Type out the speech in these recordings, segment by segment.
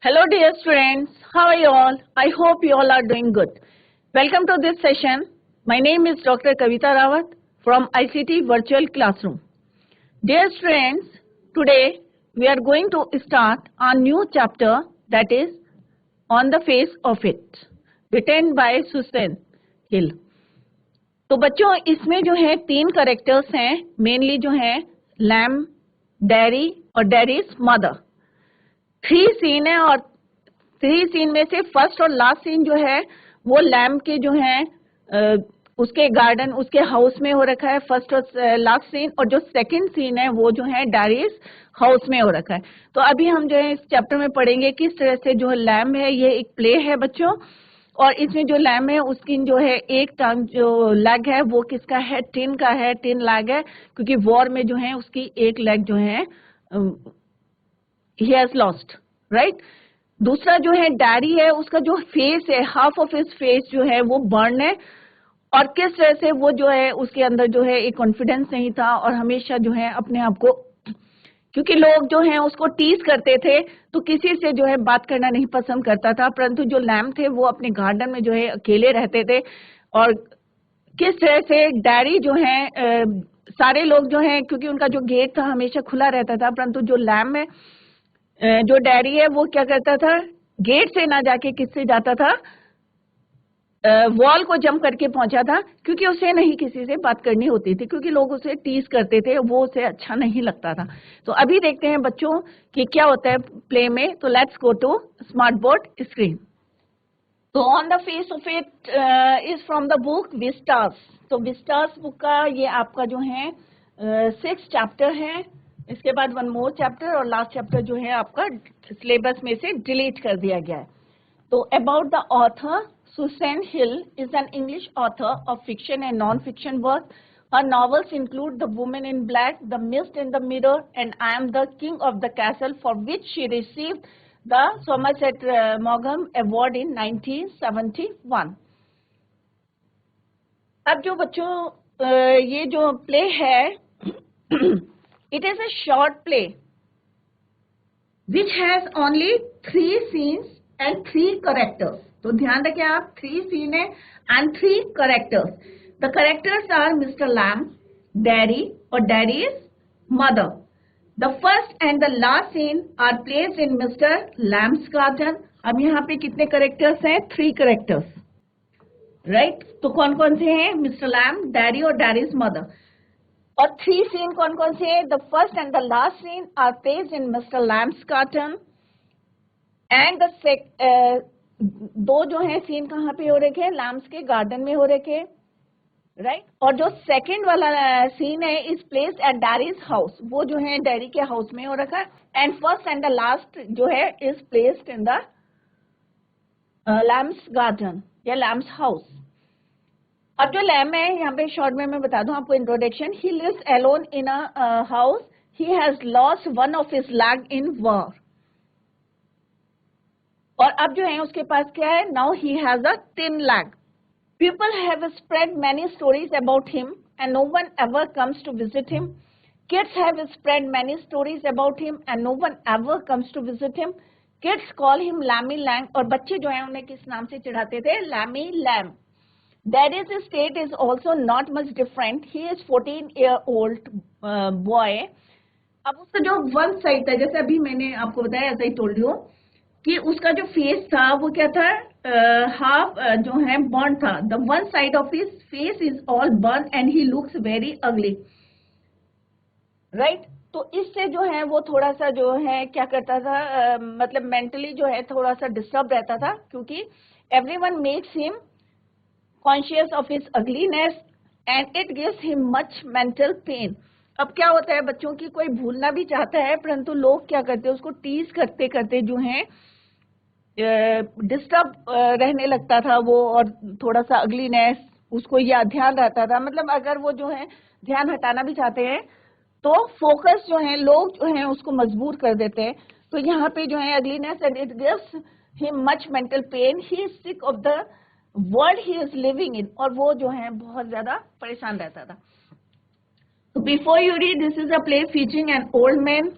Hello dear students, how are you all? I hope you all are doing good. Welcome to this session. My name is Dr. Kavita Rawat from ICT Virtual Classroom. Dear students, today we are going to start a new chapter that is On the Face of It, written by Susan Hill. तो बच्चों इसमें जो है 3 characters हैं, mainly जो है lamb, dairy और डैरीज mother. 3 scene है और 3 सीन में से फर्स्ट और लास्ट सीन जो है वो लैम के जो है उसके गार्डन, उसके हाउस में हो रखा है फर्स्ट और लास्ट सीन, और जो सेकंड सीन है वो जो है डैरीज हाउस में हो रखा है. तो अभी हम जो है इस चैप्टर में पढ़ेंगे किस तरह से जो लैम है, ये एक प्ले है बच्चों, और इसमें जो लैम है उसकी जो है एक टांग जो लेग है वो किसका है, टिन का है, टिन लेग है, क्योंकि वॉर में जो है उसकी एक लेग जो है he has lost, right? दूसरा जो है डैरी है, उसका जो फेस है, हाफ ऑफ हिज फेस जो है वो बर्न है, और किस तरह से वो जो है उसके अंदर जो है एक कॉन्फिडेंस नहीं था और हमेशा जो है अपने आप को, क्योंकि लोग जो है उसको टीज करते थे तो किसी से जो है बात करना नहीं पसंद करता था, परंतु जो लैम थे वो अपने गार्डन में जो है अकेले रहते थे. और किस तरह से डैरी जो है सारे लोग जो है, क्योंकि उनका जो गेट था हमेशा खुला रहता था, परंतु जो लैम है, जो डैरी है वो क्या करता था, गेट से ना जाके किससे जाता था, वॉल को जंप करके पहुंचा था, क्योंकि उसे नहीं किसी से बात करनी होती थी, क्योंकि लोग उसे टीज करते थे, वो उसे अच्छा नहीं लगता था. तो अभी देखते हैं बच्चों कि क्या होता है प्ले में. तो let's go to smart board screen. तो on the face of it is from the book Vistas. तो विस्टास बुक का ये आपका जो है 6th चैप्टर है. इसके बाद 1 मोर चैप्टर और लास्ट चैप्टर जो है आपका सिलेबस में से डिलीट कर दिया गया है. तो about the author, Susan Hill is an English author of fiction and non-fiction work. Her novels include The Woman in Black, The Mist in the Mirror, and I Am the King of the Castle, for which she received the Somerset Maugham Award in 1971. अब जो बच्चों ये जो play है it is a short play which has only 3 scenes and 3 characters. तो ध्यान रखें आप, 3 सीन है and 3 characters. The characters are Mr. Lamb, Daddy और Daddy's mother. The first and the last scene are placed in Mr. Lamb's garden. अब यहाँ पे कितने characters हैं? 3 characters, right? तो कौन कौन से हैं? Mr. Lamb, Daddy और Daddy's mother. और 3 सीन कौन कौन से हैं? The first and the last scene are placed in Mr. Lamb's garden, and the 2 जो है सीन कहाँ पे हो रखे हैं? लैम्स के गार्डन में हो रखे, राइट? और जो सेकंड वाला सीन है इज प्लेस्ड एट डैरीज हाउस, वो जो है डैरी के हाउस में हो रखा है. And first and the last जो है is placed in the Lamb's garden या लैम्स हाउस. अब जो लैम है यहाँ पे शॉर्ट में मैं बता दूं आपको introduction. He lives alone in a house. He has lost one of his leg in war. और अब जो है उसके पास क्या है? Now he has a thin leg. People have spread many stories about him and no one ever comes to visit him. Kids have spread many stories about him and no one ever comes to visit him. Kids call him Lamey Lamb. और बच्चे जो है उन्हें किस नाम से चिढ़ाते थे? Lamey Lamb. Daddy's state is also not much different. He is 14-year-old boy. अब उसका जो वन साइड था, जैसे अभी मैंने आपको बताया, ऐसा ही टोल्ड यू कि उसका जो फेस था वो क्या था? हाफ जो है बर्न था. The one side of his face is all burn and he looks very ugly, right? तो इससे जो है वो थोड़ा सा जो है क्या करता था, मतलब मेंटली जो है थोड़ा सा डिस्टर्ब रहता था, क्योंकि everyone makes him conscious of his ugliness and it gives him much mental pain. अब क्या होता है बच्चों की, कोई भूलना भी चाहता है, परंतु लोग क्या करते हैं उसको टीज करते करते जो है डिस्टर्ब रहने लगता था वो, और थोड़ा सा अगलीनेस उसको या ध्यान रहता था. मतलब अगर वो जो है ध्यान हटाना भी चाहते हैं तो फोकस जो है लोग जो है उसको मजबूर कर देते हैं. तो यहाँ पे जो है ugliness and it gives him much mental pen. He is sick of the world he is living in. और वो जो है बहुत ज्यादा परेशान रहता था. तो before you read, this is a play featuring an old man,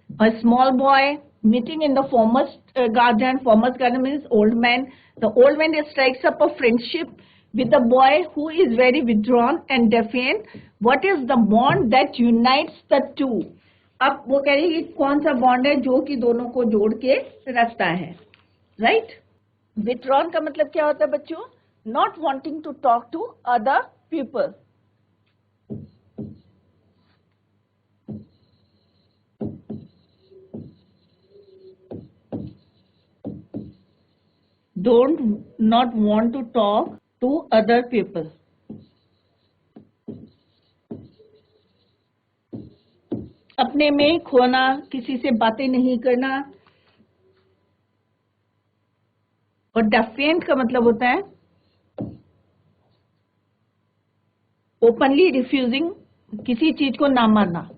a small boy, meeting in the farmer's garden. Farmer's garden means old man. The old man strikes up a friendship with the boy who is very withdrawn and defiant. What is the bond that unites the two? अब वो कह रही है कि कौन सा bond है जो कि दोनों को जोड़ के रखता है, राइट? विथड्रॉन का मतलब क्या होता है बच्चों? Not wanting to talk to other people. Not want to talk to other people. अपने में खोना, किसी से बातें नहीं करना. और डेफिएंट का मतलब होता है ओपनली रिफ्यूजिंग, किसी चीज को ना मानना.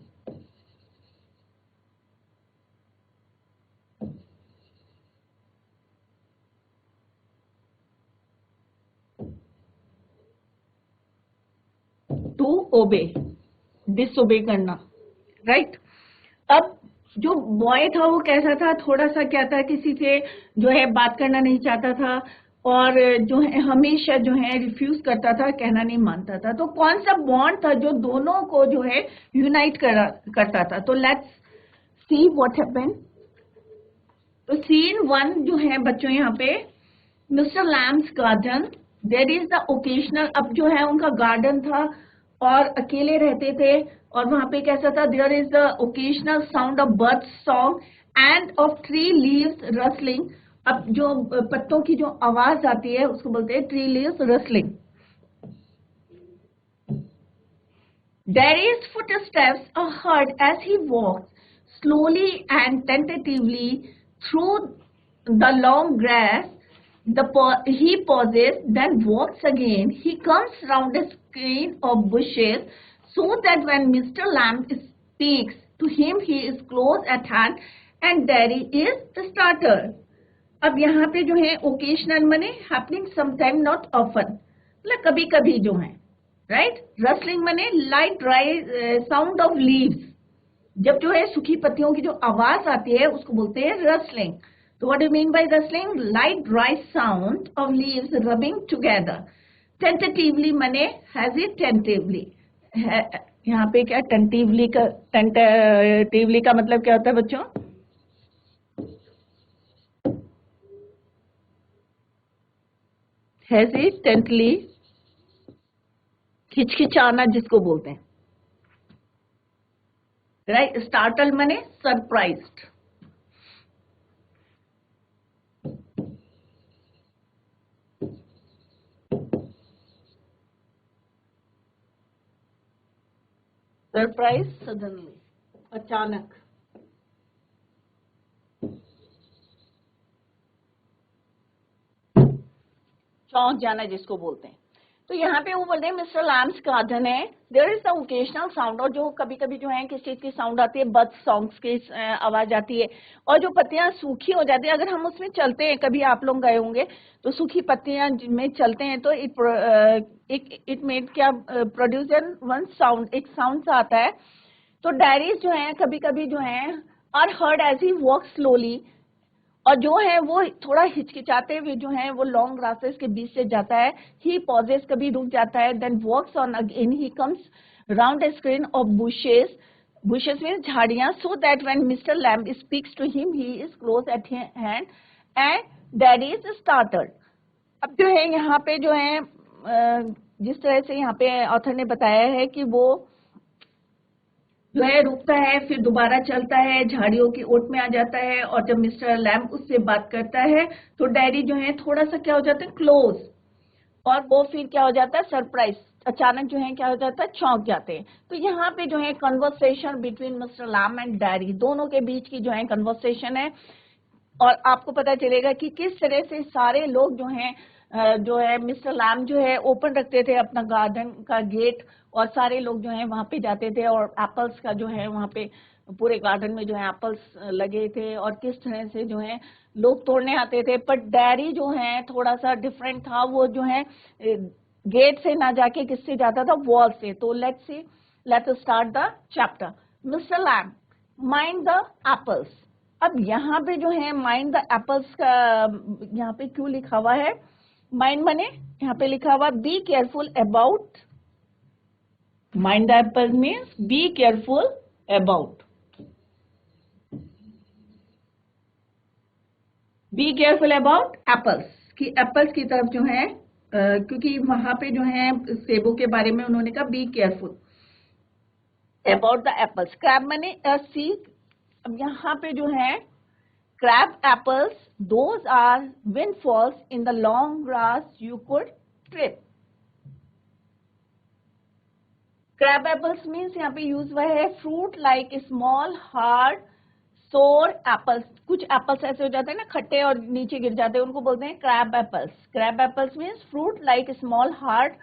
टू ओबे, डिसओबे करना, राइट? अब जो बॉय था वो कैसा था? थोड़ा सा क्या था, किसी से जो है बात करना नहीं चाहता था और जो है हमेशा जो है रिफ्यूज करता था, कहना नहीं मानता था. तो कौन सा बॉन्ड था जो दोनों को जो है यूनाइट करता था? तो लेट्स सी व्हाट हैपेंड. तो सीन 1 जो है बच्चों यहाँ पे, mister Lamb's garden, there is the occasional. अब जो है उनका गार्डन था और अकेले रहते थे और वहां पे कैसा था? There is the occasional sound of bird song and of tree leaves rustling. अब जो पत्तों की जो आवाज आती है उसको बोलते हैं tree leaves rustling. There is footsteps are heard as he walks slowly and tentatively through the long grass. He pauses, then walks again. He comes round a screen of bushes so that when Mr. Lamb speaks to him, he is close at hand and Daddy is the starter. अब यहाँ पे जो है occasional मने happening sometime not often, मतलब कभी कभी जो है, right? Rustling मने light dry sound of leaves. जब जो है सूखी पत्तियों की जो आवाज आती है उसको बोलते हैं rustling. So what do you mean by rustling? Light dry sound of leaves rubbing together. Tentatively मने hesitatively. यहाँ पे क्या tentatively का मतलब क्या होता है बच्चों? Hesitantly, हिचकिचाना जिसको बोलते हैं, right? Startled मने surprised. सरप्राइज सडनली, अचानक. चौंक जाना जिसको बोलते हैं. तो यहाँ पे वो बोलते हैं मिस्टर लैम्स गार्डन है. There is the occasional sound, और जो कभी कभी जो है किस चीज की साउंड आती है? बर्ड सॉन्ग्स की आवाज आती है. और जो पत्तियां सूखी हो जाती है, अगर हम उसमें चलते हैं, कभी आप लोग गए होंगे तो सूखी पत्तियां में चलते हैं तो इट मेड क्या प्रोड्यूस वन साउंड, एक साउंड सा आता है. तो डायरीज जो है कभी कभी जो है are heard as he walk slowly, और जो है वो थोड़ा हिचकिचाते हुए जो है वो लॉन्ग ग्रासेस के बीच से जाता है. ही पॉजेस, कभी रुक जाता है. Then walks on again. He comes round a screen of bushes. Bushes means झाड़ियां. So that when mister Lamb speaks to him he is close at hand and daddy is startled. अब जो है यहाँ पे जो है जिस तरह से यहाँ पे ऑथर ने बताया है कि वो जो है रुकता है, फिर दोबारा चलता है, झाड़ियों की ओट में आ जाता है, और जब मिस्टर लैम्ब उससे बात करता है तो डैडी जो है थोड़ा सा क्या हो जाता है? क्लोज. और वो फिर क्या हो जाता है? सरप्राइज. अचानक जो है क्या हो जाता है? चौंक जाते हैं. तो यहाँ पे जो है conversation between mister lamb and daddy, दोनों के बीच की जो है कन्वर्सेशन है. और आपको पता चलेगा कि किस तरह से सारे लोग जो है मिस्टर लैम्ब जो है ओपन रखते थे अपना गार्डन का गेट, और सारे लोग जो है वहां पे जाते थे, और एप्पल्स का जो है वहां पे पूरे गार्डन में जो है एप्पल्स लगे थे, और किस तरह से जो है लोग तोड़ने आते थे. पर डैडी जो है थोड़ा सा डिफरेंट था. वो जो है गेट से ना जाके किससे जाता था? वॉल से. तो let's start the chapter. Mister lamb, mind the apples. अब यहाँ पे जो है माइंड द एप्पल्स का यहाँ पे क्यों लिखा हुआ है? माइंड बने यहाँ पे लिखा हुआ B careful about, mind the apples means B careful about, B careful about apples, कि एप्पल्स की तरफ जो है क्योंकि वहां पे जो है सेबों के बारे में उन्होंने कहा B careful about the apples. Crab मने सी, अब यहाँ पे जो है crab apples, those are windfalls in the long grass you could trip. Crab apples means यहाँ पे यूज हुआ है fruit like small hard sour apples. कुछ apples ऐसे हो जाते हैं ना खट्टे और नीचे गिर जाते हैं, उनको बोलते हैं crab apples. Crab apples means fruit like small hard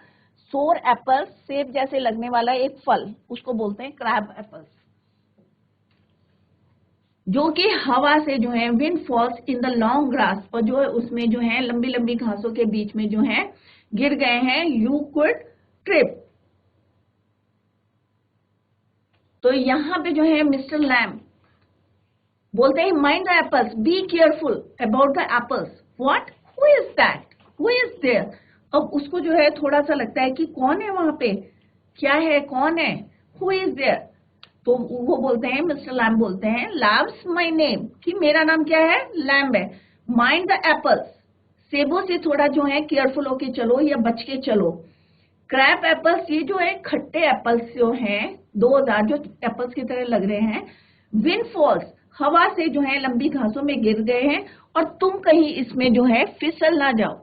sour apples, सेब जैसे लगने वाला एक फल, उसको बोलते हैं crab apples, जो कि हवा से जो है wind falls in the long grass, और जो है उसमें जो है लंबी लंबी घासों के बीच में जो है गिर गए हैं, यू कुड ट्रिप। तो यहाँ पे जो है मिस्टर लैम बोलते हैं mind the apples, be careful about the apples. What, who is that, who is there? अब उसको जो है थोड़ा सा लगता है कि कौन है वहां पे, क्या है, कौन है, हु इज देयर? तो वो बोलते हैं, मिस्टर लैम्ब बोलते हैं, लैम्ब्स माय नेम, कि मेरा नाम क्या है, लैम्ब है। माइंड द एप्पल्स, सेबों से थोड़ा जो है केयरफुल होके चलो या बच के चलो। क्रैप एप्पल्स, ये जो है खट्टे एप्पल्स जो हैं 2000 जो एप्पल्स की तरह लग रहे हैं। विंड फॉल्स, हवा से जो है लंबी घासों में गिर गए हैं और तुम कहीं इसमें जो है फिसल ना जाओ।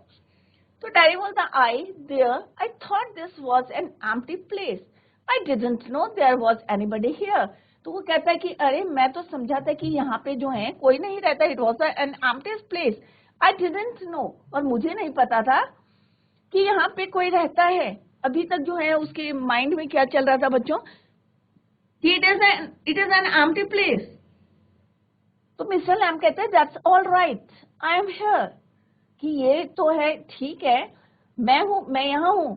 तो डैडी बोलता, I thought this was an empty place, I didn't know there was anybody here. तो वो कहता है कि अरे मैं तो समझा था कि यहाँ पे जो है कोई नहीं रहता, it was an empty place. I didn't know, और मुझे नहीं पता था कि यहाँ पे कोई रहता है। अभी तक जो है उसके माइंड में क्या चल रहा था बच्चों, कि it is an empty place. तो मिस्टर लैम कहते हैं that's all right, I am here, कि ये तो है, ठीक है, मैं हूँ, मैं यहाँ हूँ।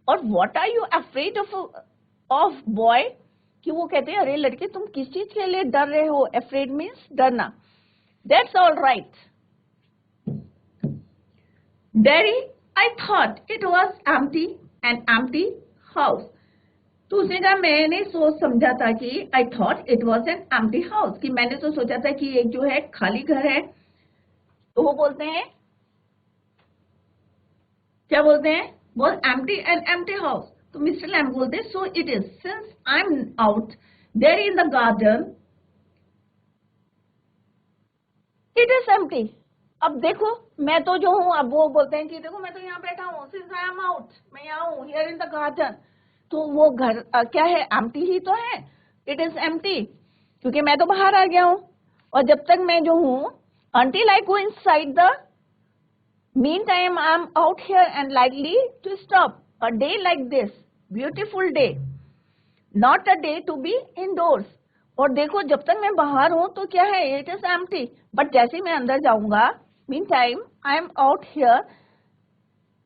और what are you afraid of boy, कि वो कहते हैं अरे लड़के तुम किस चीज के लिए डर रहे हो, afraid means डरना। That's all right, Daddy, I thought it was empty, an empty house. तो उसने कहा मैंने सोच समझा था कि I thought it was an empty house, कि मैंने तो सोचा था कि एक जो है खाली घर है। तो वो बोलते हैं, क्या बोलते हैं, was empty and empty house. तो मिस्टर लैम बोलते हैं, so it is, since I'm out there in the garden, it is empty. अब देखो मैं तो जो हूँ, अब वो बोलते हैं कि देखो मैं तो यहाँ बैठा हूँ, since I am out, मैं यहाँ हूँ, here in the garden. तो वो घर क्या है, empty ही तो है, it is empty, क्योंकि मैं तो बाहर आ गया हूँ। और जब तक मैं जो हूँ, until I go inside the meantime I am out here and likely to stop. A day like this, beautiful day, not a day to be indoors. और देखो जब तक मैं बाहर हूं तो क्या है, it is empty, but जैसे मैं अंदर जाऊंगा, meantime I am out here,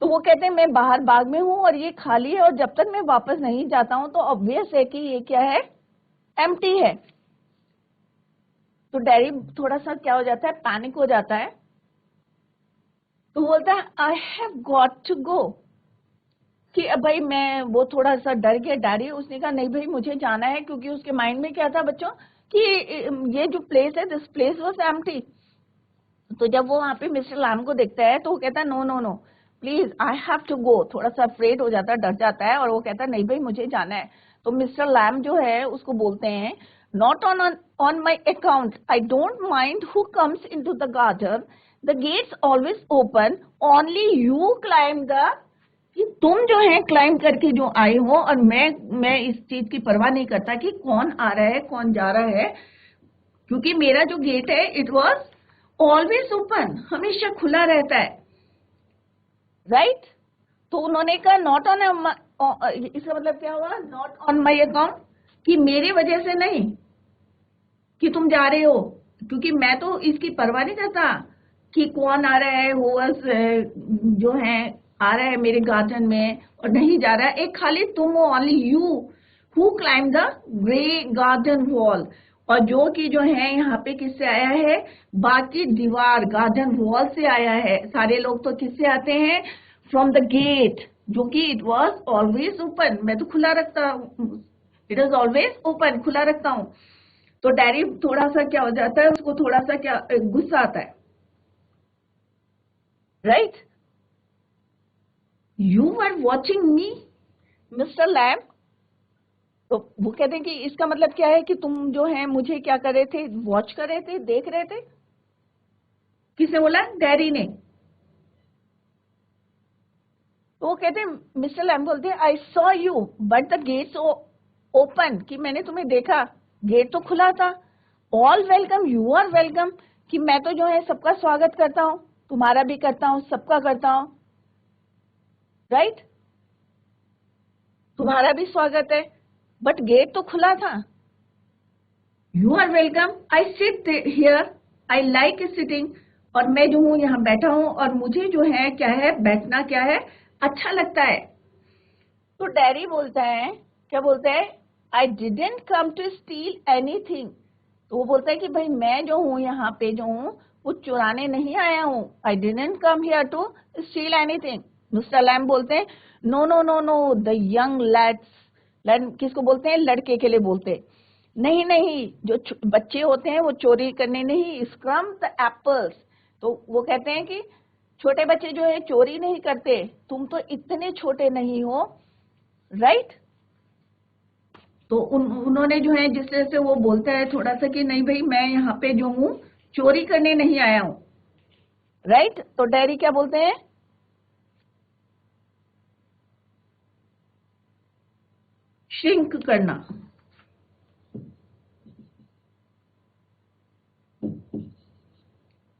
तो वो कहते हैं मैं बाहर बाग में हूं और ये खाली है, और जब तक मैं वापस नहीं जाता हूं तो ऑब्वियस है कि ये क्या है, empty है। तो डैडी थोड़ा सा क्या हो जाता है, पैनिक हो जाता है। तो बोलता है I have got to go, कि अब भाई मैं, वो थोड़ा सा डर गया डैडी। उसने कहा नहीं भाई मुझे जाना है, क्योंकि उसके माइंड में क्या था बच्चों, कि ये जो प्लेस है, दिस प्लेस वाज एम्प्टी। तो जब वो वहां पे मिस्टर लैम को देखता है तो वो कहता है no no no please I have to go, थोड़ा सा अफ्रेड हो जाता है, डर जाता है, और वो कहता है नहीं भाई मुझे जाना है। तो मिस्टर लैम जो है उसको बोलते हैं, not on my account, I don't mind who comes into the garden, the gates always open, only you climb the, कि तुम जो है क्लाइम करके जो आए हो, और मैं इस चीज की परवाह नहीं करता कि कौन आ रहा है कौन जा रहा है, क्योंकि मेरा जो गेट है इट वाज ऑलवेज ओपन, हमेशा खुला रहता है, राइट। तो उन्होंने कहा नॉट ऑन, इसका मतलब क्या हुआ, नॉट ऑन माई अकाउंट, कि मेरे वजह से नहीं कि तुम जा रहे हो, क्योंकि मैं तो इसकी परवाह नहीं करता कि कौन आ रहा है, वो जो है आ रहा है मेरे गार्डन में और नहीं जा रहा है, एक खाली तुम हो, only you who climb the grey garden wall, और जो कि जो है यहाँ पे किससे आया है, बाकी दीवार गार्डन वॉल से आया है। सारे लोग तो किससे आते हैं, फ्रॉम द गेट, जो कि इट वॉज ऑलवेज ओपन, मैं तो खुला रखता हूँ, इट इज ऑलवेज ओपन, खुला रखता हूँ। तो डैडी थोड़ा सा क्या हो जाता है, उसको थोड़ा सा क्या गुस्सा आता है, right. You are watching me mister Lamb, तो वो कहते हैं कि इसका मतलब क्या है कि तुम जो है मुझे क्या कर रहे थे, वॉच कर रहे थे, देख रहे थे। किसने बोला, डैडी ने। तो वो कहते हैं, मिस्टर लैम बोलते हैं, I saw you but the gate's open, कि मैंने तुम्हें देखा, गेट तो खुला था। All welcome, you are welcome, कि मैं तो जो है सबका स्वागत करता हूँ, तुम्हारा भी करता हूँ, सबका करता हूँ, राइट, तुम्हारा भी स्वागत है, बट गेट तो खुला था। You are welcome, I sit here, I like sitting, और मैं जो हूं यहाँ बैठा हूं, और मुझे जो है क्या है, बैठना क्या है, अच्छा लगता है। तो डैडी बोलता है, क्या बोलता है, I didn't come to steal anything, तो वो बोलता है कि भाई मैं जो हूँ यहाँ पे जो हूँ वो चुराने नहीं आया हूँ, I didn't come here to steal anything. Mister Lamb बोलते हैं, no no no no, the young lads, किसको बोलते हैं, लड़के के लिए बोलते हैं, नहीं नहीं, जो बच्चे होते हैं वो चोरी करने नहीं, स्क्रम द एप्पल्स, तो वो कहते हैं कि छोटे बच्चे जो है चोरी नहीं करते, तुम तो इतने छोटे नहीं हो, राइट। तो उन्होंने जो है जिस तरह से वो बोलता है थोड़ा सा कि नहीं भाई मैं यहाँ पे जो हूँ चोरी करने नहीं आया हूँ, राइट। तो डैडी क्या बोलते हैं, श्रिंक करना,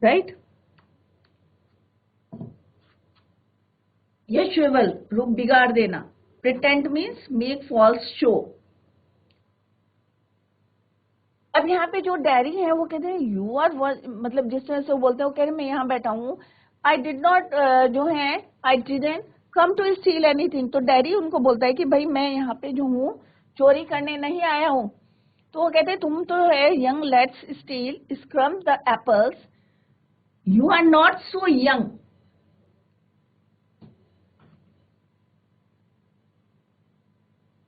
राइट, या श्रिवल, रूप बिगाड़ देना, pretend means make false show. अब यहाँ पे जो डैडी है वो कहते हैं यू आर, मतलब जिस तरह से वो बोलते हैं, वो कह रहे हैं मैं यहाँ बैठा हूँ, आई डिड नॉट जो है, I didn't come to steal anything, तो डैडी उनको बोलता है कि भाई मैं यहाँ पे जो हूँ चोरी करने नहीं आया हूँ। तो वो कहते हैं तुम तो है young let's steal scrump the apples, you are not so young.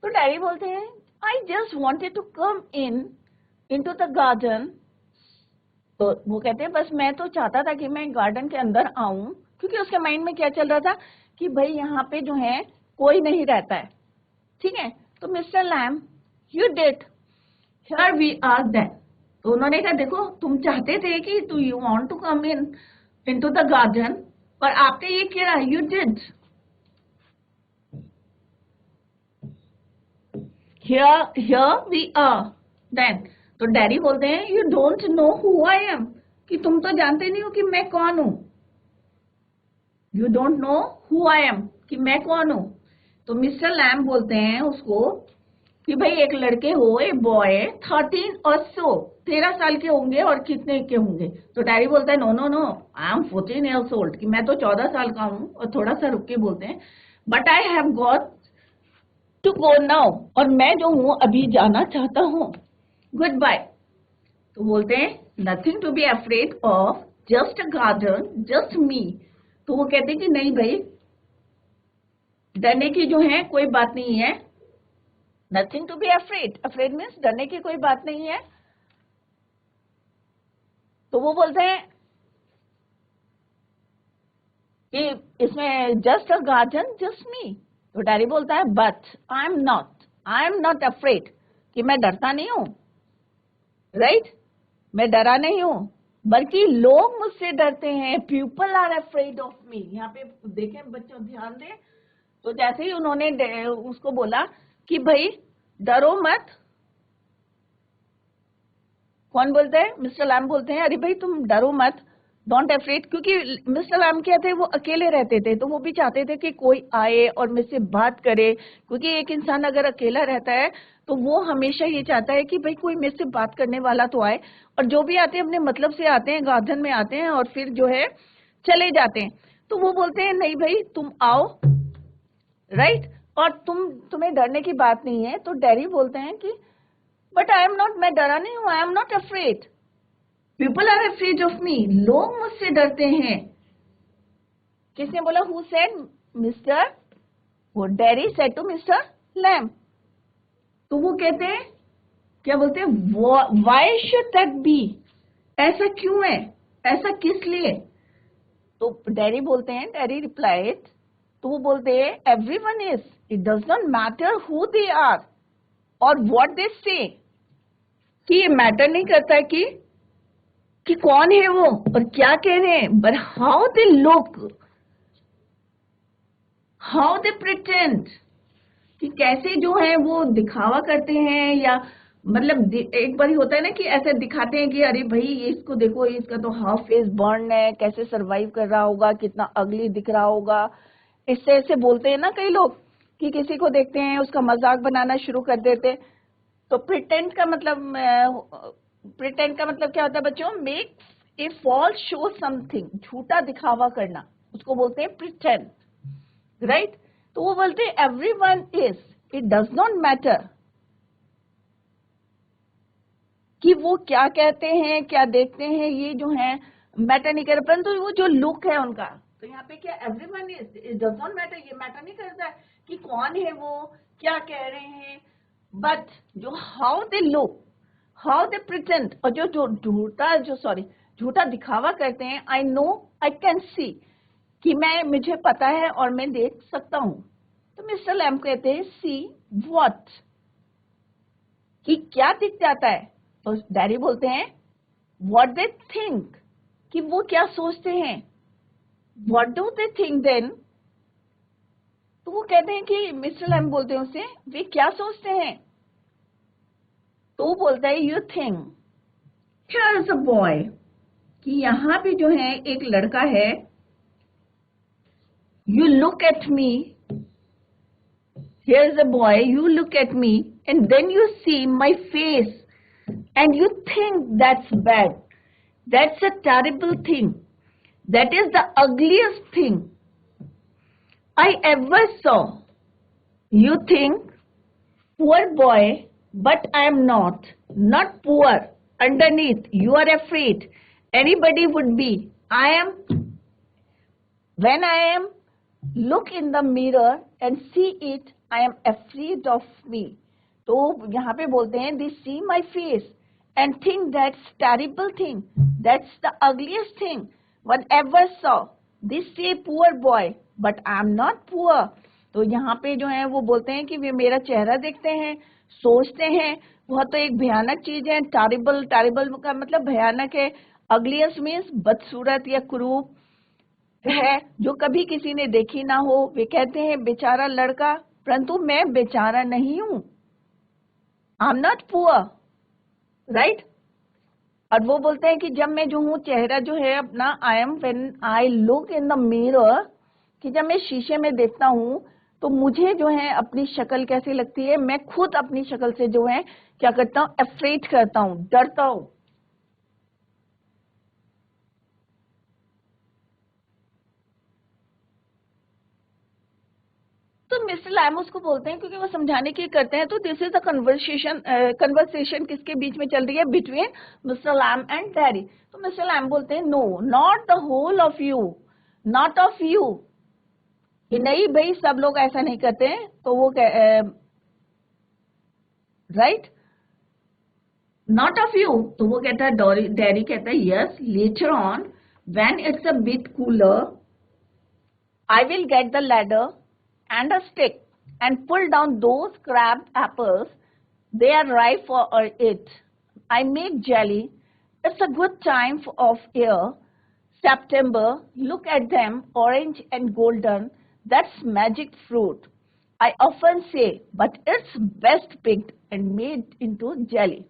तो डैडी बोलते हैं I just wanted to come into the garden, तो वो कहते हैं बस मैं तो चाहता था कि मैं गार्डन के अंदर आऊं, क्योंकि उसके माइंड में क्या चल रहा था कि भाई यहाँ पे जो है कोई नहीं रहता है, ठीक है। तो mister Lamb, you did, here we are then, तो उन्होंने कहा देखो तुम चाहते थे कि to you want to come into the garden, और आपने ये किया, you did, here we are then. तो डैडी बोलते हैं you don't know who I am, कि तुम तो जानते नहीं हो कि मैं कौन हूं, you don't know who I am, कि मैं कौन हूं। तो मिस्टर लैम बोलते हैं उसको कि भाई एक लड़के हो, ए बॉय 13 और सो, 13 साल के होंगे और कितने के होंगे। तो डैडी बोलता है no no no, I am 14 years old, कि मैं तो 14 साल का हूं, और थोड़ा सा रुक के बोलते हैं but I have got to go now, और मैं जो हूं अभी जाना चाहता हूं, गुड बाय। तो बोलते हैं nothing to be afraid of, just a garden, just me. तो वो कहते हैं कि नहीं भाई डरने की जो है कोई बात नहीं है, nothing to be afraid, afraid means डरने की कोई बात नहीं है। तो वो बोलते हैं कि इसमें just a garden, just me. तो डैडी बोलता है but I am not afraid, कि मैं डरता नहीं हूं, राइट, मैं डरा नहीं हूं, बल्कि लोग मुझसे डरते हैं, people are afraid of me. यहाँ पे देखें बच्चों, ध्यान दें, तो जैसे ही उन्होंने उसको बोला कि भाई डरो मत, कौन बोलता है, मिस्टर लैम बोलते हैं अरे भाई तुम डरो मत, डोंट अफ्रेड, क्योंकि मिस्टर लैम क्या थे, वो अकेले रहते थे, तो वो भी चाहते थे कि कोई आए और मुझसे बात करे, क्योंकि एक इंसान अगर अकेला रहता है तो वो हमेशा ये चाहता है कि भाई कोई मेरे से बात करने वाला तो आए, और जो भी आते हैं अपने मतलब से आते हैं, गार्डन में आते हैं और फिर जो है चले जाते हैं। तो वो बोलते हैं नहीं भाई तुम आओ, राइट, और तुम्हें डरने की बात नहीं है। तो डैडी बोलते हैं कि बट आई एम नॉट, मैं डरा नहीं हूं, I am not afraid. People are afraid of me, लोग मुझसे डरते हैं. किसने बोला? Who said? मिस्टर, वो daddy said to mister Lamb. तो वो कहते हैं, क्या बोलते हैं, वाई शुड दैट बी, ऐसा क्यों है, ऐसा किस लिए? तो डैडी बोलते हैं, डैडी रिप्लाइड, तो वो बोलते हैं everyone is, it does not matter who they are और व्हाट दे से, कि ये मैटर नहीं करता कि कौन है वो और क्या कह रहे हैं, but how they look, how they pretend, कि कैसे जो है वो दिखावा करते हैं, या मतलब एक बार होता है ना कि ऐसे दिखाते हैं कि अरे भाई इसको देखो, इसका तो हाफ फेस बर्न है, कैसे सरवाइव कर रहा होगा, कितना अगली दिख रहा होगा. इससे ऐसे बोलते हैं ना कई लोग कि किसी को देखते हैं उसका मजाक बनाना शुरू कर देते. तो प्रिटेंड का मतलब क्या होता है बच्चों? Make a false show something, झूठा दिखावा करना, उसको बोलते हैं प्रिटेंड, राइट? तो वो बोलते हैं everyone is, it does not matter कि वो क्या कहते हैं, क्या देखते हैं, ये जो है मैटर नहीं कर, परंतु वो जो लुक है उनका. तो यहाँ पे क्या everyone is, it does not matter, ये मैटर नहीं करता कि कौन है वो, क्या कह रहे हैं, बट जो how they look, how they pretend, और जो झूठा दिखावा करते हैं. I know, I can see, कि मुझे पता है और मैं देख सकता हूं. तो मिस्टर लैम कहते हैं सी व्हाट, कि क्या दिख जाता है. तो डैडी बोलते हैं व्हाट दे थिंक, कि वो क्या सोचते हैं. What do they think then? तो वो कहते हैं कि मिस्टर लैम बोलते हैं उससे, वे क्या सोचते हैं. तो वो बोलता है you think here is a boy, कि यहाँ पे जो है एक लड़का है. You look at me, here is a boy, you look at me and then you see my face and you think that's bad, that's a terrible thing, that is the ugliest thing I ever saw. You think, poor boy, but I am not poor. Underneath you are afraid anybody would be. I am, when I am look in the mirror and see it, I am afraid of me. तो यहाँ पे बोलते हैं they see my face and think that's terrible thing, that's the ugliest thing one ever saw. They say poor boy, but I am not poor. तो यहाँ पे जो है वो बोलते हैं कि वे मेरा चेहरा देखते हैं, सोचते हैं वह तो एक भयानक चीज है. टेरिबल, टेरिबल का मतलब भयानक है. अगलियस्ट मीन्स बदसूरत या कुरूप है, जो कभी किसी ने देखी ना हो. वे कहते हैं बेचारा लड़का, परंतु मैं बेचारा नहीं हूं. I am not poor, right? और वो बोलते हैं कि जब मैं जो हूँ चेहरा जो है अपना, I am when I look in the mirror, कि जब मैं शीशे में देखता हूँ तो मुझे जो है अपनी शक्ल कैसी लगती है, मैं खुद अपनी शक्ल से जो है क्या करता हूँ, अफ्रेड करता हूँ, डरता हूँ. तो मिस्टर लैम उसको बोलते हैं, क्योंकि वो समझाने की करते हैं. तो दिस इज द कन्वर्सेशन किसके बीच में चल रही है? Between mister Lamb and Derry. तो मिस्टर लैम बोलते हैं no, not the whole of you, not of you, कि नहीं भाई सब लोग ऐसा नहीं करते हैं. तो वो राइट, नॉट ऑफ यू. तो वो कहता है, डैडी कहता है yes, letter on when it's a bit cooler I will get the ladder and a stick and pull down those crabbed apples. They are ripe for it. I make jelly. It's a good time of year. September. Look at them, orange and golden. That's magic fruit. I often say, but it's best picked and made into jelly.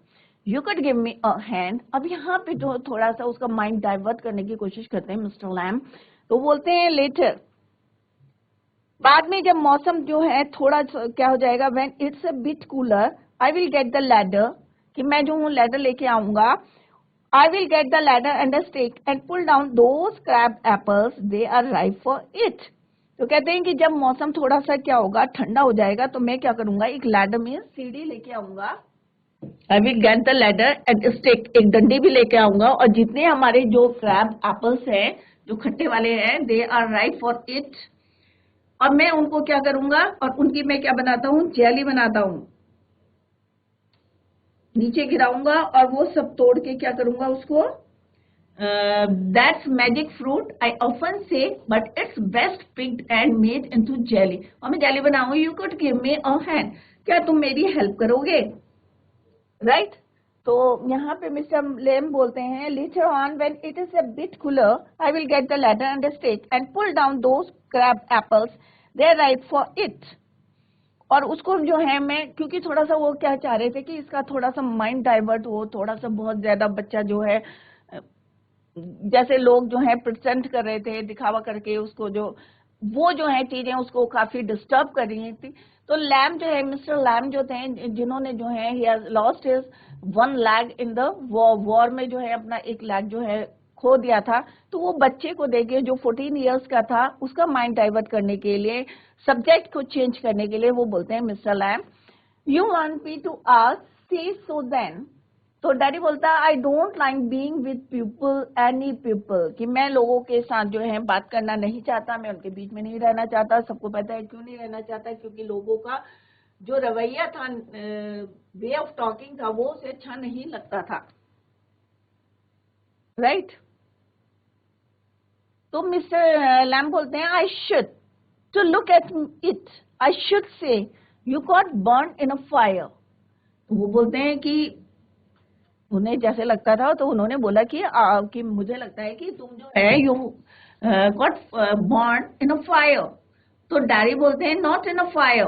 You could give me a hand. अब यहाँ पे जो थोड़ा सा उसका mind divert करने की कोशिश करते हैं मिस्टर लैम. तो बोलते हैं लेटर, बाद में जब मौसम जो है थोड़ा क्या हो जाएगा, when it's a bit cooler I will get the ladder, कि मैं जो हूँ लैडर लेके आऊंगा. I will get the ladder and a stick and pull down those crab apples, they are ripe for it. तो कहते हैं कि जब मौसम थोड़ा सा क्या होगा, ठंडा हो जाएगा, तो मैं क्या करूंगा, एक लैडर में सीढ़ी लेके आऊंगा I will get the ladder and stick, एक डंडी भी लेके आऊंगा, और जितने हमारे जो क्रैब एप्पल्स हैं जो खट्टे वाले हैं, they are right for it, और मैं उनको क्या करूंगा, और उनकी मैं क्या बनाता हूँ, जेली बनाता हूँ, नीचे गिराऊंगा और वो सब तोड़ के क्या करूंगा उसको, that's magic fruit I often say, but it's best picked and made into jelly, और मैं जेली बनाऊंगा, you could give me a hand, क्या तुम मेरी हेल्प करोगे, राइट? तो यहाँ पे मिस्टर लेम बोलते हैं, later on when it is a bit cooler I will get the ladder and the stick and pull down those crab apples, they are right for it. और उसको जो है मैं, क्योंकि थोड़ा सा वो क्या चाह रहे थे कि इसका थोड़ा सा माइंड डाइवर्ट हो, थोड़ा सा बहुत ज्यादा बच्चा जो है, जैसे लोग जो है प्रेजेंट कर रहे थे दिखावा करके उसको, जो वो जो है चीजें उसको काफी डिस्टर्ब कर रही थी। तो लैम जो है, मिस्टर लैम जो थे, जिन्होंने जो है ही has lost his one lag in the war में, जो है अपना एक लैग जो है खो दिया था, तो वो बच्चे को देखिए जो 14 इयर्स का था, उसका माइंड डाइवर्ट करने के लिए, सब्जेक्ट को चेंज करने के लिए वो बोलते हैं, mister Lamb you want me to ask, say so then. तो डैडी बोलता है, I don't like being with people, any people, कि मैं लोगों के साथ जो है बात करना नहीं चाहता, मैं उनके बीच में नहीं रहना चाहता। सबको पता है क्यों नहीं रहना चाहता, क्योंकि लोगों का जो रवैया था, वे ऑफ टॉकिंग था, वो उसे अच्छा नहीं लगता था, राइट? तो मिस्टर लैम बोलते हैं, I should to look at it, I should say you got burn in a fire. तो वो बोलते हैं कि उन्हें जैसे लगता था, तो उन्होंने बोला कि मुझे लगता है कि तुम जो है you got burn in a fire. तो डैडी बोलते हैं, not in a fire,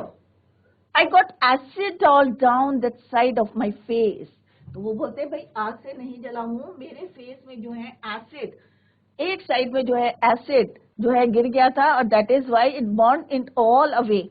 I got acid all down that side of my face. तो वो बोलते हैं, भाई आग से नहीं जला हूं, मेरे फेस में जो है एसिड, एक साइड में जो है एसिड जो है गिर गया था, और that is why it burn it all away,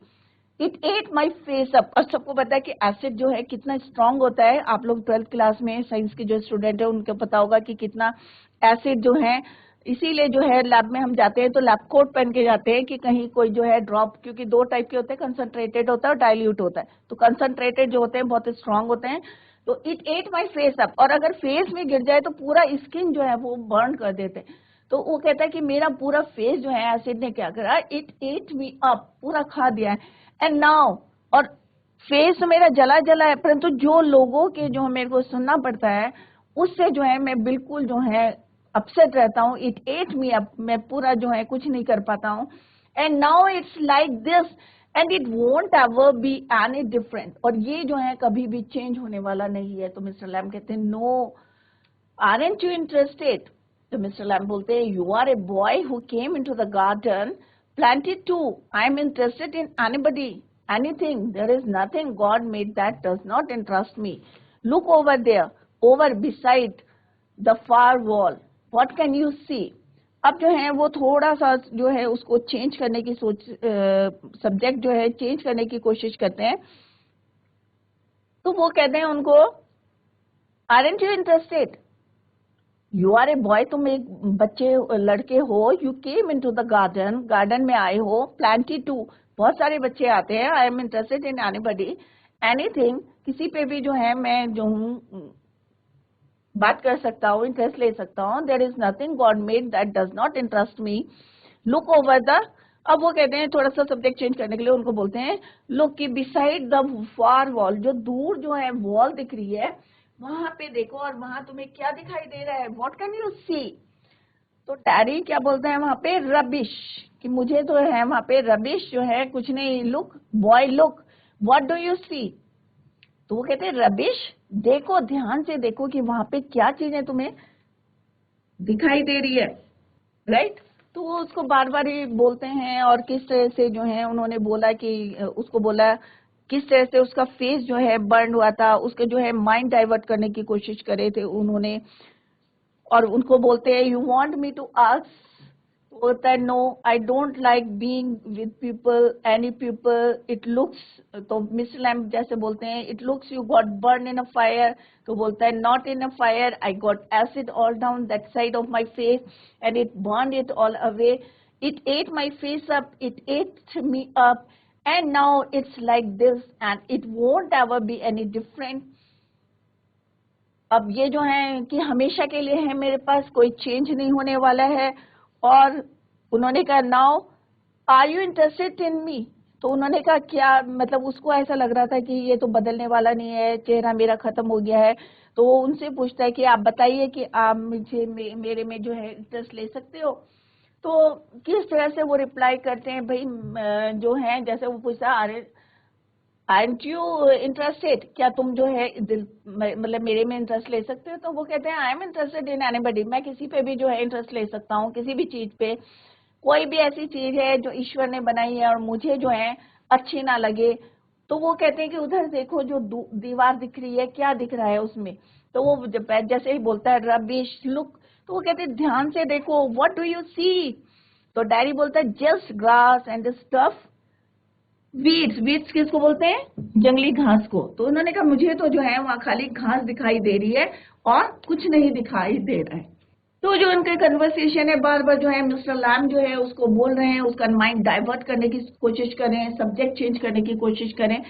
it ate my face up. और सबको पता है कि एसिड जो है कितना स्ट्रांग होता है, आप लोग 12th क्लास में साइंस के जो स्टूडेंट है उनको पता होगा कि कितना एसिड जो है, इसीलिए जो है लैब में हम जाते हैं तो लैब कोट पहन के जाते हैं कि कहीं कोई जो है ड्रॉप, क्योंकि दो टाइप के होते हैं, कंसंट्रेटेड होता है और डाइल्यूट होता है। तो कंसंट्रेटेड जो होते हैं बहुत स्ट्रांग होते हैं, तो it ate my face up, और अगर फेस में गिर जाए तो पूरा स्किन जो है वो बर्न कर देते हैं। तो वो कहता है कि मेरा पूरा फेस जो है एसिड ने क्या करा, इट एट मी अप, पूरा खा दिया है, एंड नाउ, और फेस मेरा जला जला है, परंतु जो लोगों के जो मेरे को सुनना पड़ता है उससे जो है मैं बिल्कुल जो है अपसेट रहता हूँ, इट एट मी अप, मैं पूरा जो है कुछ नहीं कर पाता हूँ, and now it's like this and it won't ever be any different, और ये जो है कभी भी चेंज होने वाला नहीं है। तो मिस्टर लैम कहते हैं, नो, aren't you interested? तो मिस्टर लैम बोलते हैं, you are a boy who came into the garden, planted too. I'm interested in anybody, anything. There is nothing God made that does not interest me. Look over there, over beside the far wall. What can you see? अब जो है वो थोड़ा सा जो है उसको change करने की सोच, सब्जेक्ट जो है चेंज करने की कोशिश करते हैं। तो वो कहते हैं उनको, aren't you interested? You are a boy, तुम एक बच्चे लड़के हो, you came in to the garden, garden में आए हो, प्लांटेड टू, बहुत सारे बच्चे आते हैं, I am interested in anybody, anything, किसी पे भी जो है मैं जो हूँ बात कर सकता हूँ, इंटरेस्ट ले सकता हूँ, there is nothing God made that does not interest me, look over the. अब वो कहते हैं थोड़ा सा सब्जेक्ट चेंज करने के लिए, उनको बोलते हैं, लुक की बिसाइड द फार वॉल, जो दूर जो है वॉल दिख रही है वहां पे देखो, और वहां तुम्हें क्या दिखाई दे रहा है, व्हाट कैन यू सी? तो डैडी क्या बोलते हैं वहां पे, रबिश, कि मुझे तो है वहां पे रबिश जो है कुछ नहीं, look boy look, what do you see? तो वो कहते हैं, रबिश, देखो ध्यान से देखो कि वहां पे क्या चीजें तुम्हें दिखाई दे रही है, राइट? तो वो उसको बार बार ही बोलते हैं, और किस तरह से जो है उन्होंने बोला कि उसको बोला किस तरह से उसका फेस जो है बर्न हुआ था, उसके जो है माइंड डाइवर्ट करने की कोशिश करे थे उन्होंने, और उनको बोलते हैं, you want me to ask, बोलता है, no, I don't like being with people, any people, it looks, तो मिस्टर लैम जैसे बोलते हैं, it looks you got burn in a fire, तो बोलता है, not in a fire, I got acid all down that side of my face and it burn it all away, it ate my face up, it ate me up, and now it's like this and it won't ever be any different. अब ये जो है कि हमेशा के लिए है, मेरे पास कोई चेंज नहीं होने वाला है। और उन्होंने कहा now are you interested in me. तो उन्होंने कहा क्या, मतलब उसको ऐसा लग रहा था कि ये तो बदलने वाला नहीं है, चेहरा मेरा खत्म हो गया है। तो वो उनसे पूछता है कि आप बताइए कि आप मुझे मेरे में जो है इंटरेस्ट ले सकते हो। तो किस तरह से वो रिप्लाई करते हैं भाई, जो है जैसे वो पूछता है अरे आरंट यू इंटरेस्टेड, क्या तुम जो है दिल मतलब मेरे में इंटरेस्ट ले सकते हो। तो वो कहते हैं I am interested in anybody, मैं किसी पे भी जो है इंटरेस्ट ले सकता हूँ, किसी भी चीज पे। कोई भी ऐसी चीज है जो ईश्वर ने बनाई है और मुझे जो है अच्छी ना लगे। तो वो कहते हैं कि उधर देखो जो दीवार दिख रही है, क्या दिख रहा है उसमें। तो वो जैसे ही बोलता है रबिश लुक, तो वो कहते हैं ध्यान से देखो, व्हाट डू यू सी। तो डैडी बोलता है just grass and stuff weeds. Weeds किसको बोलते हैं, जंगली घास को। तो उन्होंने कहा मुझे तो जो है वहां खाली घास दिखाई दे रही है और कुछ नहीं दिखाई दे रहा है। तो जो उनके कन्वर्सेशन है, बार बार जो है मिस्टर लैम जो है उसको बोल रहे हैं, उसका माइंड डाइवर्ट करने की कोशिश करें, सब्जेक्ट चेंज करने की कोशिश करें।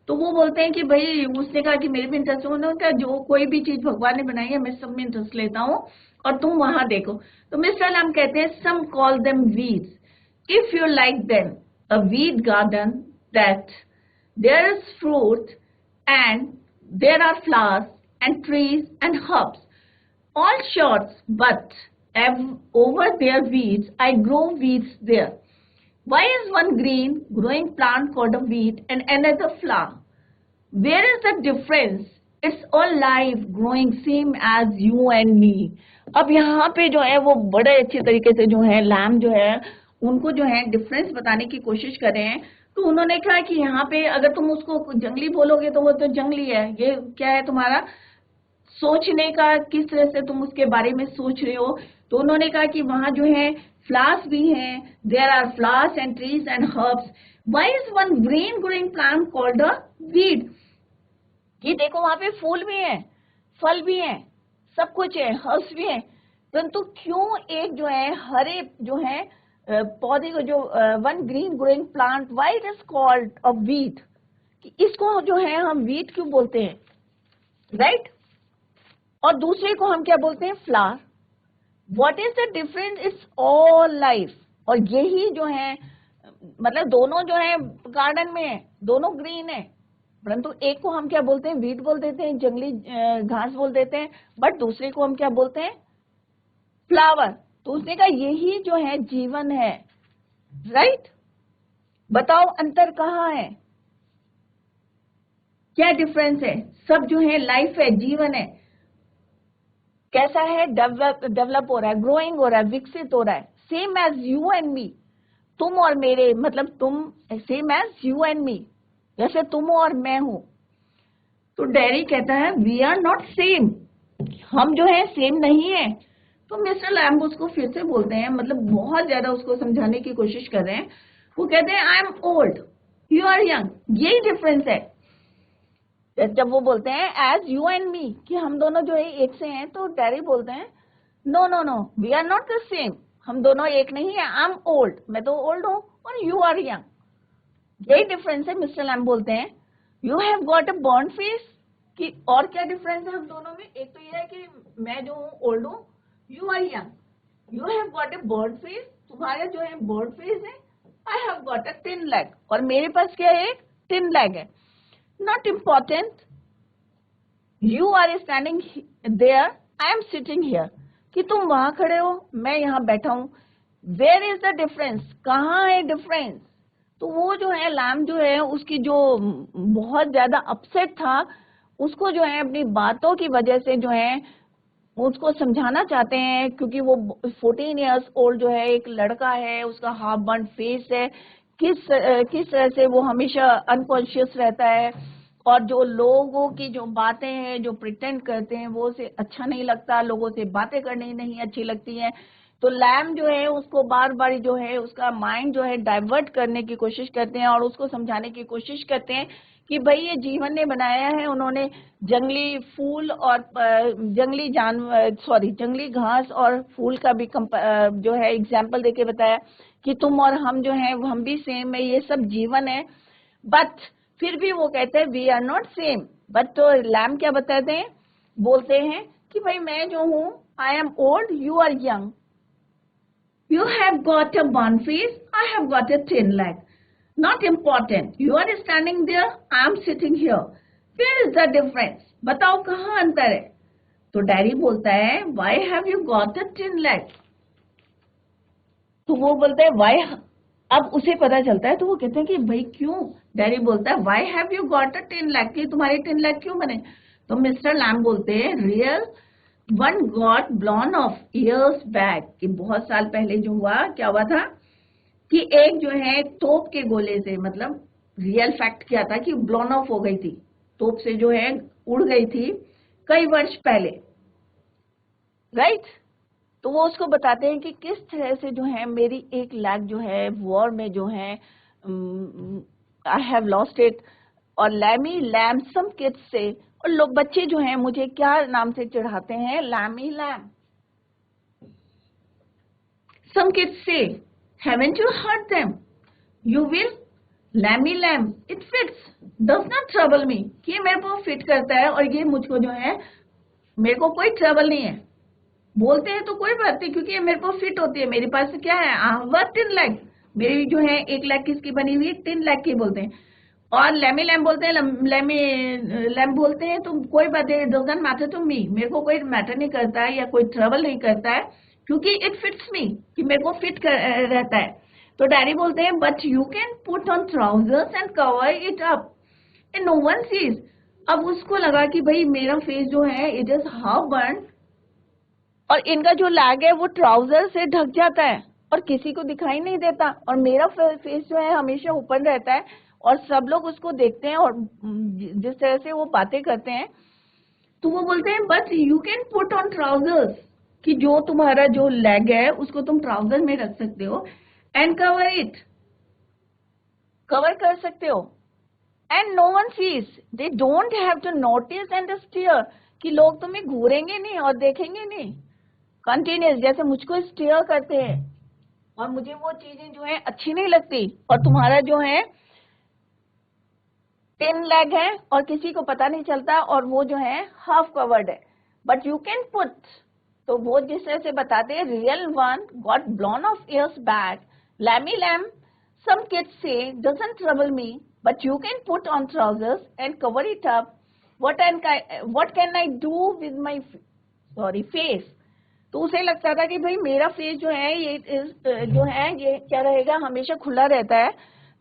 तो वो बोलते हैं कि भाई, उसने कहा कि मेरे भी इंटरेस्ट है। उन्होंने कहा जो कोई भी चीज भगवान ने बनाई है मैं सब में इंटरेस्ट लेता हूँ और तुम वहां देखो। तो मिस्टर लैम कहते हैं some call them weeds if you like them a weed garden that there is fruit and there are flowers and trees and herbs, all sorts, but over there weeds, I grow weeds there. Why is one green growing plant called a weed and another flower? Where is the difference? It's all life growing same as you and me. अब यहाँ पे जो है वो बड़े अच्छे तरीके से जो है लैम जो है उनको जो है डिफरेंस बताने की कोशिश कर रहे हैं। तो उन्होंने कहा कि यहाँ पे अगर तुम उसको जंगली बोलोगे तो वो तो जंगली है, ये क्या है तुम्हारा सोचने का, किस तरह से तुम उसके बारे में सोच रहे हो। तो उन्होंने कहा कि वहां जो है फ्लावर्स भी हैं, there are flowers and trees and herbs. Why is one green growing plant called a weed. ये देखो वहां पे फूल भी हैं, फल भी हैं, सब कुछ है, हर्ब्स भी हैं, परंतु क्यों एक जो है हरे जो है पौधे को जो one green growing plant why it is called a wheat, कि इसको जो है हम वीट क्यों बोलते हैं, राइट? और दूसरे को हम क्या बोलते हैं, flower. What is the difference, it's all life. और यही जो है मतलब दोनों जो है गार्डन में है, दोनों ग्रीन है, परंतु एक को हम क्या बोलते हैं, वीट बोल देते हैं, जंगली घास बोल देते हैं, बट दूसरे को हम क्या बोलते हैं, फ्लावर। तो उसने कहा यही जो है जीवन है, राइट? बताओ अंतर कहाँ है, क्या डिफरेंस है? सब जो है लाइफ है, जीवन है, कैसा है, डेवलप हो रहा है, ग्रोइंग हो रहा है, विकसित हो रहा है, same age you and me. तुम और मेरे, मतलब तुम, same age you and me, जैसे तुम और मैं हूं। तो डैडी कहता है वी आर नॉट सेम, हम जो है सेम नहीं है। तो मिस्टर लैम्ब उसको फिर से बोलते हैं, मतलब बहुत ज्यादा उसको समझाने की कोशिश कर रहे हैं। वो कहते हैं I am old, you are young, यही डिफरेंस है। जब वो बोलते हैं एज यू एंड मी, कि हम दोनों जो है एक से हैं, तो डैडी बोलते हैं no no no, we are not the same, हम दोनों एक नहीं है। आई एम ओल्ड, मैं तो ओल्ड हूं, और यू आर यंग, यही डिफरेंस है। मिस्टर लैम्ब बोलते हैं you have got a burn face, कि और क्या डिफरेंस है हम दोनों में? एक तो ये है कि मैं जो हूँ ओल्ड हूँ, you are young, you have got a burn face, तुम्हारा जो है बर्न फेस है, I have got a thin leg, और मेरे पास क्या है, एक थिन लेग है। Not important, you are standing there, I am sitting here, कि तुम वहां खड़े हो, मैं यहाँ बैठा हूँ। वेयर इज द डिफरेंस, कहाँ है डिफरेंस? तो वो जो है लैम जो है उसकी जो बहुत ज्यादा अपसेट था, उसको जो है अपनी बातों की वजह से जो है उसको समझाना चाहते हैं, क्योंकि वो 14 इयर्स ओल्ड जो है एक लड़का है, उसका हाफ बर्न फेस है, किस तरह से वो हमेशा अनकॉन्शियस रहता है, और जो लोगों की जो बातें हैं, जो प्रिटेंड करते हैं, वो उसे अच्छा नहीं लगता, लोगों से बातें करनी नहीं अच्छी लगती हैं। तो लैम जो है उसको बार बार जो है उसका माइंड जो है डाइवर्ट करने की कोशिश करते हैं, और उसको समझाने की कोशिश करते हैं कि भाई ये जीवन ने बनाया है, उन्होंने जंगली फूल और जंगली जानवर, सॉरी जंगली घास और फूल का भी जो है एग्जाम्पल देके बताया कि तुम और हम जो है हम भी सेम है, ये सब जीवन है। बट फिर भी वो कहते हैं we are not same. But तो लैम क्या बताते हैं, बोलते हैं कि भाई मैं जो हूँ, I am old, you are young, you have got a burn face, I have got a thin leg, not important, you are standing there, I am sitting here, where is the difference, बताओ कहाँ अंतर है। तो daddy बोलता है why have you got a thin leg, तो वो बोलते हैं व्हाई, अब उसे पता चलता है तो वो कहते हैं कि भाई क्यों, डैडी बोलता है why have you got a thin leg, कि तुम्हारे टिन लैक क्यों बने। तो मिस्टर लैम बोलते हैं real one got blown off years back, कि बहुत साल पहले जो हुआ, क्या हुआ था कि एक जो है तोप के गोले से, मतलब रियल फैक्ट क्या था कि ब्लॉन ऑफ हो गई थी, तोप से जो है उड़ गई थी कई वर्ष पहले, राइट। तो वो उसको बताते हैं कि किस तरह से जो है मेरी एक लैग जो है वॉर में जो है आई हैव लॉस्ट इट, और लैमी लैम सम किड्स से, और लोग बच्चे जो हैं मुझे क्या नाम से चिढ़ाते हैं, Lamey Lamb. Some kids say haven't you heard them, you will Lamey Lamb, it fits does not trouble me, कि ये मेरे को फिट करता है और ये मुझको जो है मेरे को कोई ट्रबल नहीं है। बोलते हैं तो कोई बात नहीं, क्योंकि ये मेरे को फिट होती है, मेरे पास क्या है, 10 लाख, मेरी जो है 1 लाख किसकी बनी हुई है, 3 लाख की बोलते हैं। और लैमी लैम बोलते हैं, लैमी लैम बोलते हैं तो कोई बात नहीं, डजंट मैटर टू मी, मेरे को कोई मैटर नहीं करता है या कोई ट्रबल नहीं करता है, क्योंकि इट फिट्स मी, कि मेरे को फिट रहता है। तो डैडी बोलते हैं but you can put on trousers and cover it up and no one sees. अब उसको लगा कि भाई मेरा फेस जो है इट इज हाफ बर्न, और इनका जो लैग है वो ट्राउजर से ढक जाता है और किसी को दिखाई नहीं देता, और मेरा फेस जो है हमेशा ओपन रहता है और सब लोग उसको देखते हैं, और जिस तरह से वो बातें करते हैं। तो वो बोलते हैं but you can put on trousers, कि जो तुम्हारा जो लेग है उसको तुम ट्राउजर में रख सकते हो, एंड कवर इट, कवर कर सकते हो, and no one sees, they don't have to notice and stare, कि लोग तुम्हें घूरेंगे नहीं और देखेंगे नहीं, कंटिन्यूस जैसे मुझको स्टीयर करते हैं और मुझे वो चीजें जो है अच्छी नहीं लगती, और तुम्हारा जो है 10 लेग है और किसी को पता नहीं चलता, और वो जो है हाफ कवर्ड है, बट यू कैन पुट। तो वो जिस तरह से बताते हैं real one got blown off years back, Lamey Lamb some kids say doesn't trouble me, but you can put on trousers and cover it up, what can I do with my face. तो उसे लगता था कि भाई मेरा face जो है ये जो है ये क्या रहेगा, हमेशा खुला रहता है,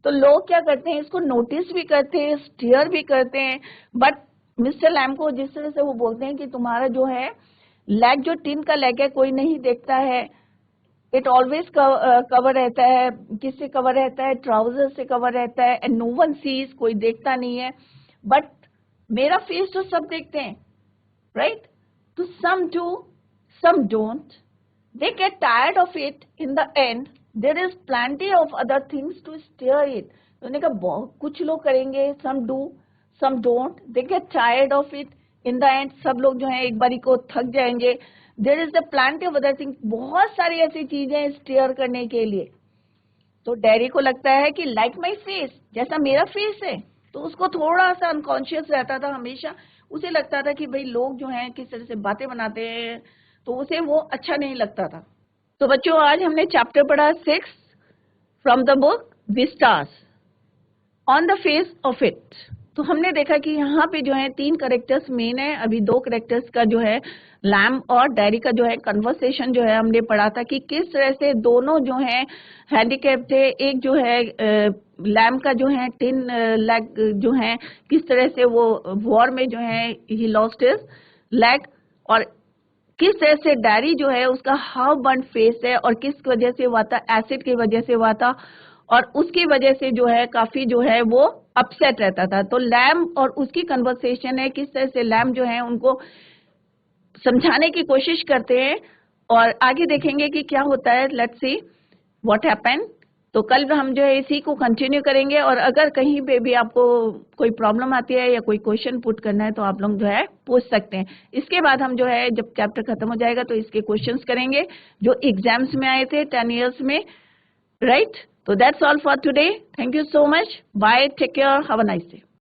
तो लोग क्या करते हैं इसको नोटिस भी करते हैं, स्टीयर भी करते हैं। बट मिस्टर लैम को जिस तरह से वो बोलते हैं कि तुम्हारा जो है लेग, जो टिन का लेग है कोई नहीं देखता है, इट ऑलवेज कवर रहता है, किससे कवर रहता है, ट्राउजर से कवर रहता है, एंड नो वन सीज, कोई देखता नहीं है, बट मेरा फेस तो सब देखते हैं, राइट। तो some do, some don't, they get tired of it, in the end there is plenty of other things to steer it। उन्होंने कहा कुछ लोग करेंगे, some do, some don't, they get tired of it, in the end सब लोग जो है एक बारी को थक जाएंगे, there is a plenty of other things, बहुत सारी ऐसी चीजें स्टीयर करने के लिए। तो डैडी को लगता है कि like my face, जैसा मेरा फेस है, तो उसको थोड़ा सा अनकॉन्शियस रहता था हमेशा, उसे लगता था कि भाई लोग जो हैं किस तरह से बातें बनाते हैं, तो उसे वो अच्छा नहीं लगता था। तो बच्चों आज हमने चैप्टर पढ़ा 6 from the book the stars on the face of it. तो हमने देखा कि यहाँ पे जो है 3 कैरेक्टर्स मेन है, अभी 2 कैरेक्टर्स का जो है लैम और डैडी का जो है कन्वर्सेशन जो है हमने पढ़ा था कि किस तरह से दोनों जो है हैंडीकैप थे, एक जो है लैम का जो है 10 लेग जो है किस तरह से वो वॉर में जो है ही लॉस्ट हिज लेग, और किस तरह से डैडी जो है उसका हाफ बर्न फेस है और किस वजह से हुआ था, एसिड की वजह से हुआ था, और उसकी वजह से जो है काफी जो है वो अपसेट रहता था। तो लैम और उसकी कन्वर्सेशन है, किस तरह से लैम जो है उनको समझाने की कोशिश करते हैं, और आगे देखेंगे कि क्या होता है, लेट्स सी व्हाट हैपेंड। तो कल हम जो है इसी को कंटिन्यू करेंगे, और अगर कहीं पे भी आपको कोई प्रॉब्लम आती है या कोई क्वेश्चन पुट करना है तो आप लोग जो है पूछ सकते हैं। इसके बाद हम जो है जब चैप्टर खत्म हो जाएगा तो इसके क्वेश्चंस करेंगे जो एग्जाम्स में आए थे 10 इयर्स में, राइट। तो that's all for today, thank you so much, bye, take care, have a nice day.